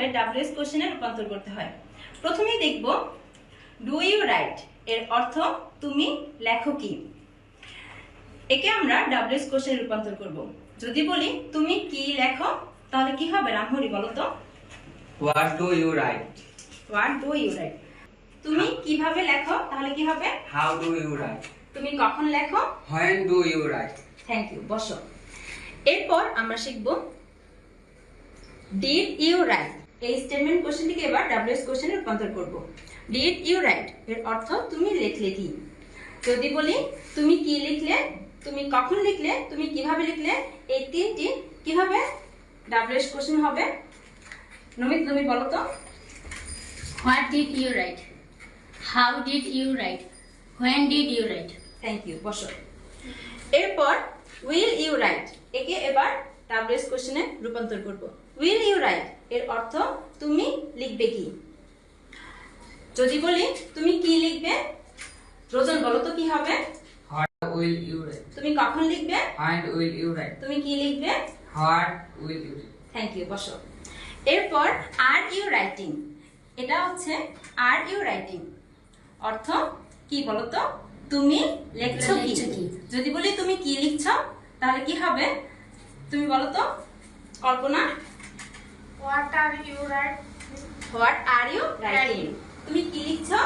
কিভাবে ডাব্লিউএস কোশ্চেনে রূপান্তর করতে হয়। প্রথমেই দেখব ডু ইউ রাইট এর অর্থ তুমি লেখো কি। একে আমরা ডাব্লিউএস কোশ্চেনে রূপান্তর করব। যদি বলি তুমি কি লেখো তাহলে কি হবে রামহরি বলো তো? What do you write. What do you write. তুমি কিভাবে লেখো তাহলে কি হবে? How do you write. তুমি কখন লেখো? When do you write. Thank you, বসো। এরপর আমরা শিখব ডিড ইউ রাইট। এই স্টেটমেন্ট কোশ্চেনটিকে এবার ডাব্লিউএস কোশ্চেনে রূপান্তর করব। ডিড ইউ রাইট এর অর্থ তুমি লিখলে কি। যদি বলি তুমি কি লিখলে, তুমি কখন লিখলে, তুমি কিভাবে লিখলে, এই তিনটি কিভাবে ডাব্লিউএস কোশ্চেন হবে? নমিত তুমি বলো তো। What did you write? How did you write? When did you write? Thank you, বসো। এরপর উইল ইউ রাইট একে এবার ডাব্লিউএস কোশ্চেনে রূপান্তর করব। উইল ইউ রাইট এর অর্থ তুমি লিখবে কি। যদি বলি তুমি কি লিখবে, রোজন বলো তো কি হবে? What will you write. তুমি কখন লিখবে? When will you write. তুমি কি লিখবে? What will you write. Thank you, বসো। এরপর আর ইউ রাইটিং, এটা হচ্ছে আর ইউ রাইটিং অর্থ কি বলো তো? তুমি লিখছো কি। যদি বলি তুমি কি লিখছো তাহলে কি হবে তুমি বলো তো Kalpana? What are you writing? What are you writing. তুমি কি লিখছো?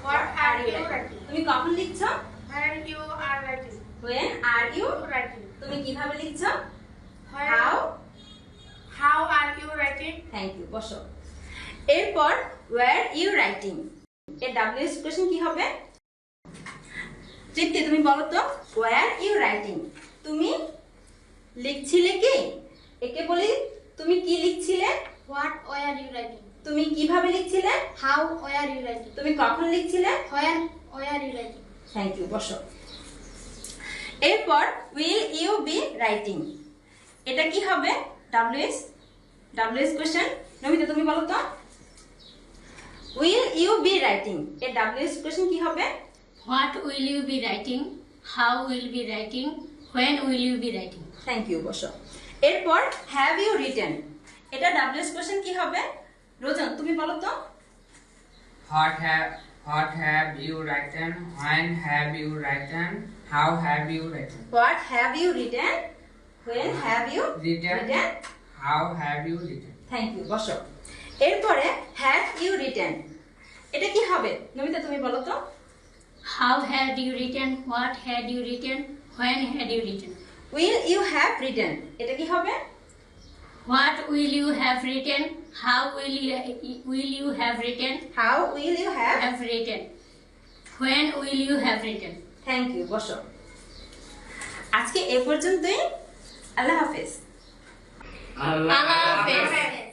What are you writing? তুমি কখন লিখছো? When you are writing. When are you Writing. তুমি কিভাবে লিখছো? When- How How are you writing? Thank you, বসো। এরপর ওয়্যার ইউ রাইটিং এর ডাব্লিউএস কোশ্চেন কি হবে? তৃপ্তি তুমি বলো তো ওয়্যার ইউ রাইটিং তুমি লিখছিলে কি। একে বলি তুমি কি লিখছিলে, What were you writing? তুমি কিভাবে লিখছিলে, How were you writing? তুমি কখন লিখছিলে। When were you writing? Thank you, বসো। এরপর উইল ইউ বি রাইটিং এটা কি হবে ডাব্লিউএস কোশ্চেন। নমিতা তুমি বলো তো উইল ইউ বি রাইটিং এর ডাব্লিউএস কোশ্চেন কি হবে? What will you be writing? How will you be writing? When will you be writing? Thank you, বসো। এরপর হ্যাভ ইউ রিটেন এটা ডাব্লিউএস কোশ্চেন কি হবে? রোজন তুমি বলো তো। What have you written? When have you written? How have you written? What have you written, when have you Written. Written. How have you written? Thank you, বসো। এরপরে have you written এটা কি হবে? নমিতা তুমি বলো তো। How had you written? What had you written? When had you written? Will you have written এটা কি হবে? What will you have written? How will you have written? How will you have. Have written. When will you have written? Thank you, বসো। আজকে এ পর্যন্তই। আল্লাহ হাফেজ। Allah Allah Hafiz. Hafiz.